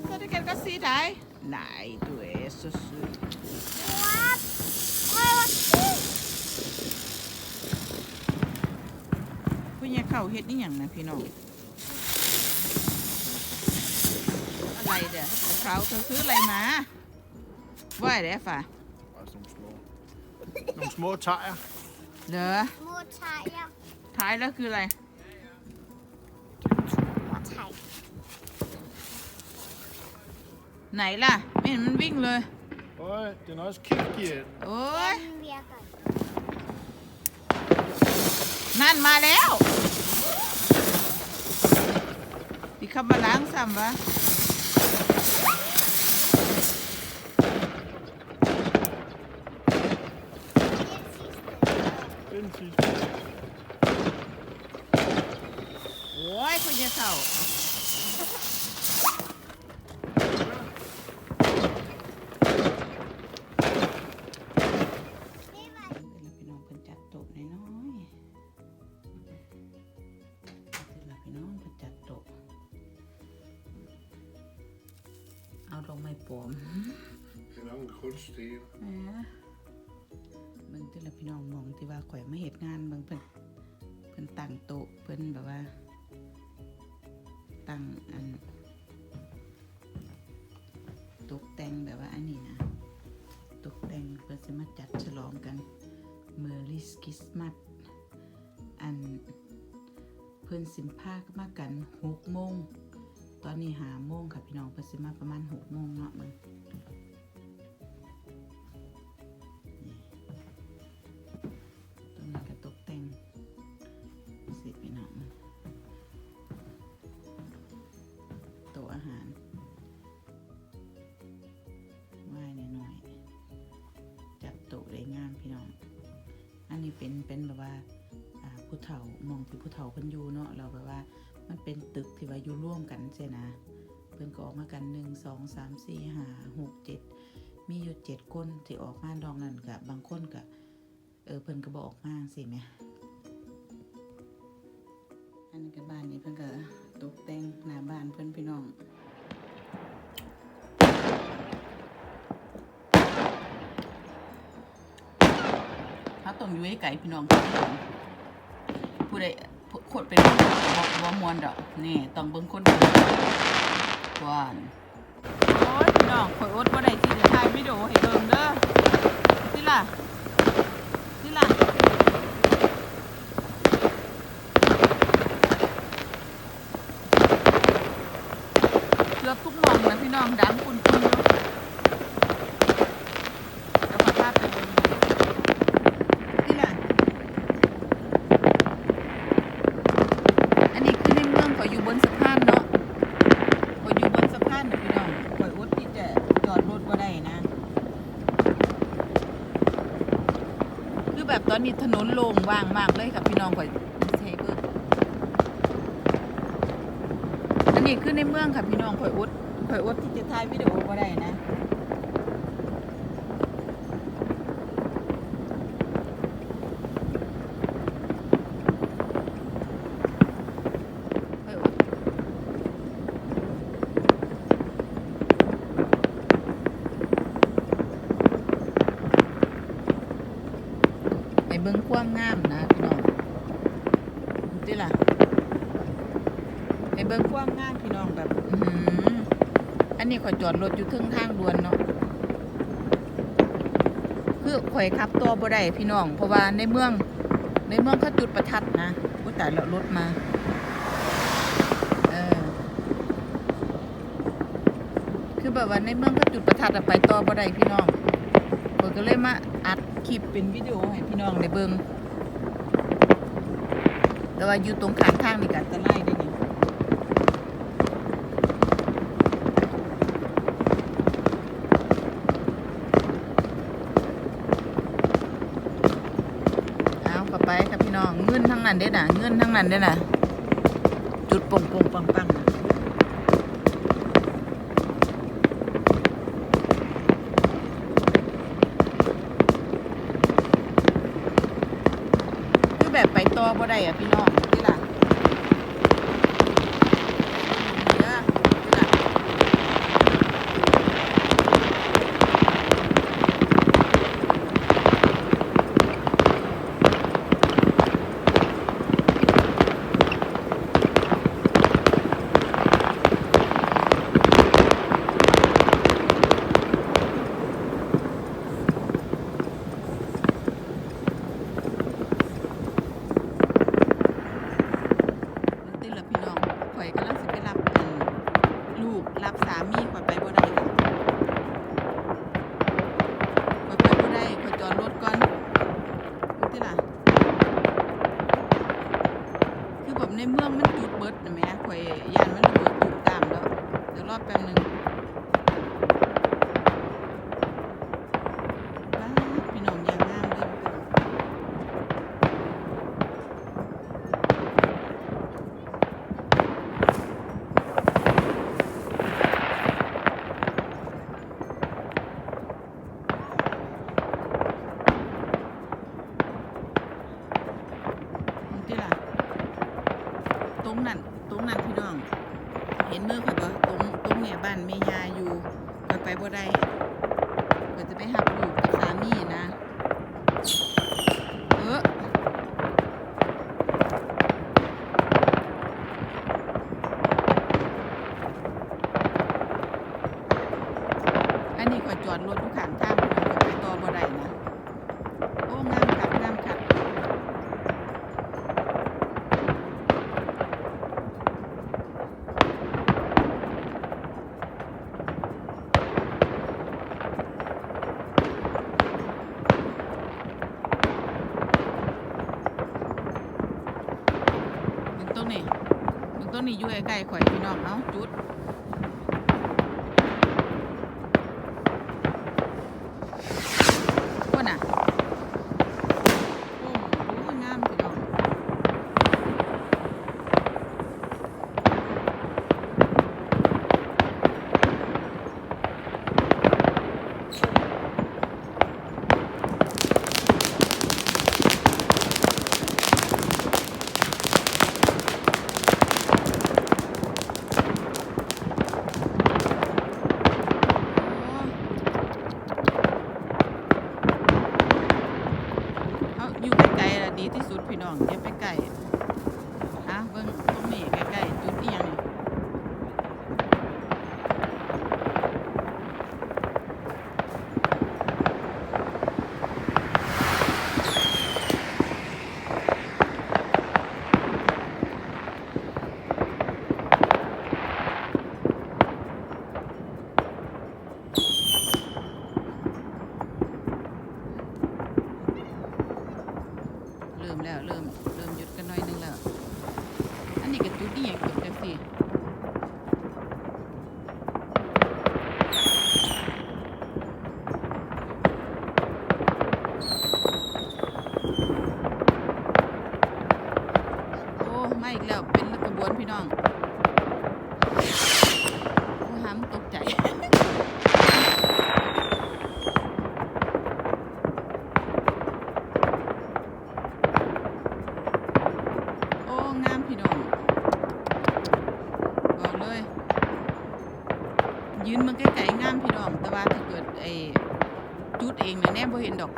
så det kan jeg godt sige dig. Nej, du er så sød.คุณยายเข้าเฮ็ดนี่อย่างนะพี่น้องอะไรเด้อเขาเธอซื้ออะไรมาว่าอะไรฝ่า Nogle små tejer. เหรอ små tejer. ท้ายแล้วคืออะไร Teg. ไหนล่ะไม่เห็นมันวิ่งเลย Øj, den er også kigget igen. โอ้ย Den virker. นั่นมาแล้วที่เขามาล้างซ้ำวะ Det er den sidste. โอ้ยคุณยายเข้าพี่น้องเพิ่นจัดโต๊ะน้อยๆพี่น้องเพิ่นจัดโต๊ะเอาลงไม้ปลอม Det er nok en kunstig. เบิ่งที่ละพี่น้องมองที่ว่าข่อยมาเฮ็ดงานเบิ่งเพิ่นตั้งโต๊ะเพิ่นแบบว่าตั้งอันตกแต่งแบบว่าอันนี้นะตกแต่งเพื่อจะมาจัดฉลองกันเมอริสคริสต์มาสอันเพื่อนสิมพาก็มากัน6 โมงตอนนี้5 โมงค่ะพี่น้องเพื่อนสิมาประมาณ6 โมงเนาะมันตรงนี้ก็ตกแต่งสิพี่น้องโต๊ะอาหารไหว้หน่อยๆจัดโต๊ะได้งามพี่น้องอันนี้เป็นแบบว่าผู้เฒ่ามองที่ผู้เฒ่าเพิ่นอยู่เนาะเราแบบว่ามันเป็นตึกที่ว่าอยู่ร่วมกันใช่นะเพิ่นก็ออกมากัน1 2 3 4 5 6 7มีอยู่7 คนที่ออกมาดองนั่นกับบางคนก็เพิ่นก็บ่ออกมาสิแม่อันนี้ก็บ้านนี้เพิ่นก็ตกแต่งหน้าบ้านเพิ่นพี่น้องเขาต้องอยู่ให้ไก่พี่น้องผู้ใดโคตรเป็นบ่มวนดอกนี่ต้องเบิ่งคนเดียวก่อนโอ้ยพี่น้องข่อยอดบ่ได้ที่จะถ่ายวิดีโอให้เบิ่งเด้อสิล่ะเกือบทุกหม่องนะพี่น้องดังคุณอยู่แล้วก็ภาพไปเบิ่งสิล่ะอันนี้คือในเมืองข่อยอยู่บนสะพานเนาะข่อยอยู่บนสะพานนะพี่น้องข่อยอดที่จะจอดรถบ่ได้นะคือแบบตอนนี้ถนนโล่งว่างมากเลยค่ะพี่น้องข่อยใช้เบิ่งอันนี้คือในเมืองค่ะพี่น้องข่อยอดที่จะถ่ายวิดีโอบ่ได้นะเบิ่งความงามนะพี่น้องนี่ล่ะไปเบิ่งความงามพี่น้องแบบอันนี้ข่อยจอดรถอยู่ทึ่งทางด่วนเนาะคือข่อยขับตัวบ่ได้พี่น้องเพราะว่าในเมืองเขาจุดประทัดนะผู้ตายแล้วรถมาคือแบบว่าในเมืองเขาจุดประทัดไปต่อบ่ได้พี่น้องข่อยก็เลยมาอัดคลิปเป็นวิดีโอให้พี่น้องได้เบิ่งแต่ว่าอยู่ตรงข้างทางนี่ก็อันตรายเด้นี่เอากลับไปครับพี่น้องเงินทั้งนั้นเด้น่ะจุดป่งๆปังๆแบบไปต่อบ่ได้อ่ะพี่น้องนี่ล่ะ แบบในเมืองมันจุดเบิดนะแม่ข่อยย่านมันระเบิดตุ่มตามแล้วเดี๋ยวรอแป๊บนึงบ้าพี่น้องอย่างงามเลยที่ล่ะตรงนั้นพี่น้องเห็นมือข่อยบ่ตรงเนี่ยบ้านแม่ยาอยู่ข่อยไปบ่ได้ข่อยจะไปหับลูกกับสามีนะอันนี้ข่อยจอดรถอยู่ข้างทางพี่น้องข่อยไปต่อบ่ได้นะโอ้งามคักงามคักตรงนี้อยู่ใกล้ๆข่อยพี่น้องเอ้าจุดว่าน่ะโอ้โหงามพี่น้องอยู่ใกล้ๆล่ะดีที่สุดพี่น้องอย่าไปใกล้เบิ่งตรงนี้ใกล้ๆจุดอีหยังเริ่มหยุดกันหน่อยนึงแล้วอันนี้ก็จุดอีหยังจุดจังซี่โอ้มาอีกแล้วเป็นกระบวนพี่น้องโอ้ห้ามตกใจโอ้งามพี่น้องบอกเลยยืนมันใกล้ๆงามพี่น้องแต่ว่าถ้าเกิดจุดเองนะแน่บ่เห็นดอก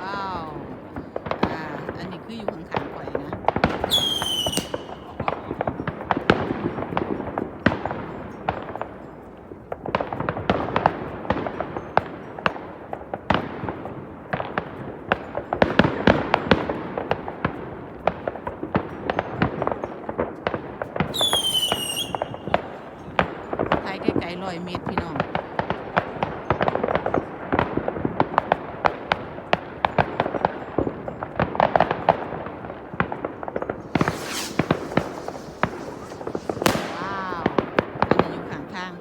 ว้าวอันนี้คืออยู่ข้างๆข่อยนะถ่ายไกลๆ100 เมตรพี่น้องว้าวอันนี้อยู่ข้างทาง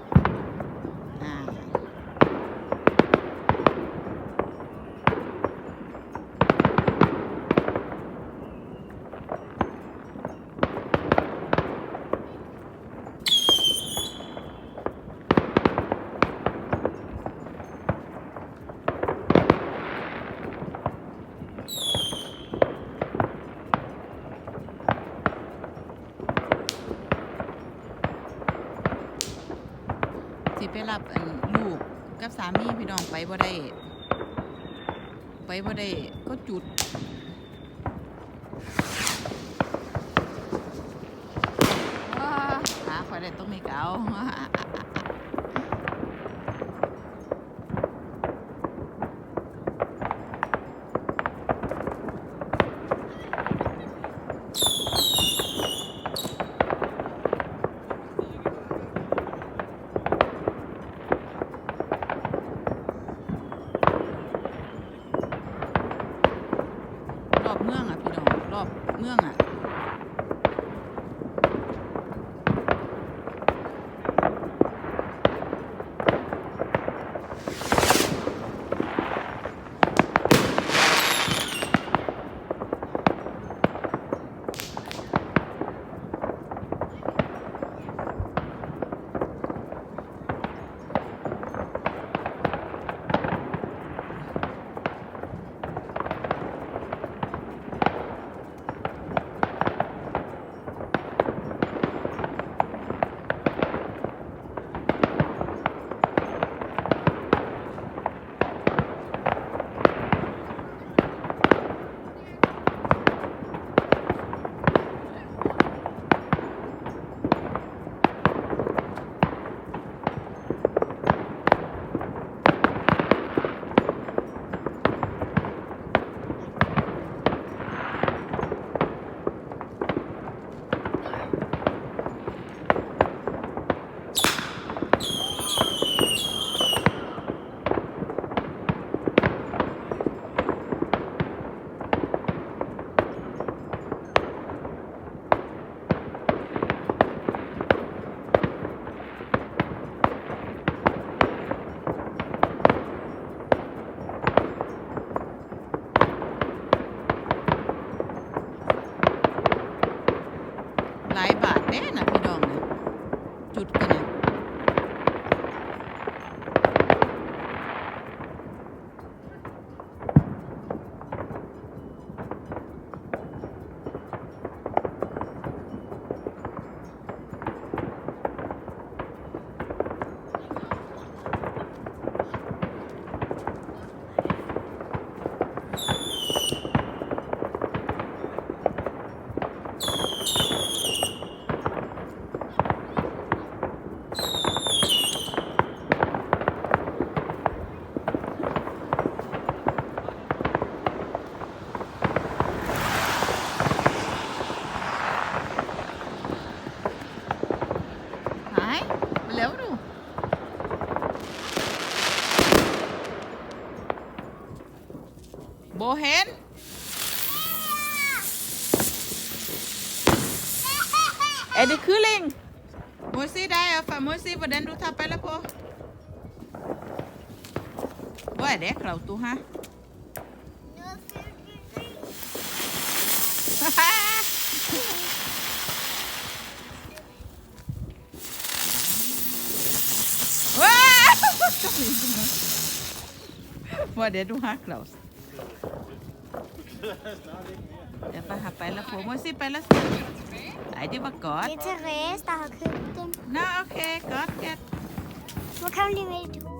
สิไปรับลูกกับสามีพี่น้องไปบ่ได้ก็จุด รอบเมืองอ่ะพี่น้องรอบเมืองอ่ะหลายบาทแน่นะพี่น้องนะจุดกันนะหายไปแล้วดูโบเห็นdet är kylling. Måste där jag får måste vad den du tappar eller på. Vad är det Klaus du har? Vad är det du har Klaus? Jeg får have baller på. Må jeg se baller? Nej, det var godt. Det er Therese, der har købt dem. Nå, okay. Godt, godt. Hvor kan du lige med det?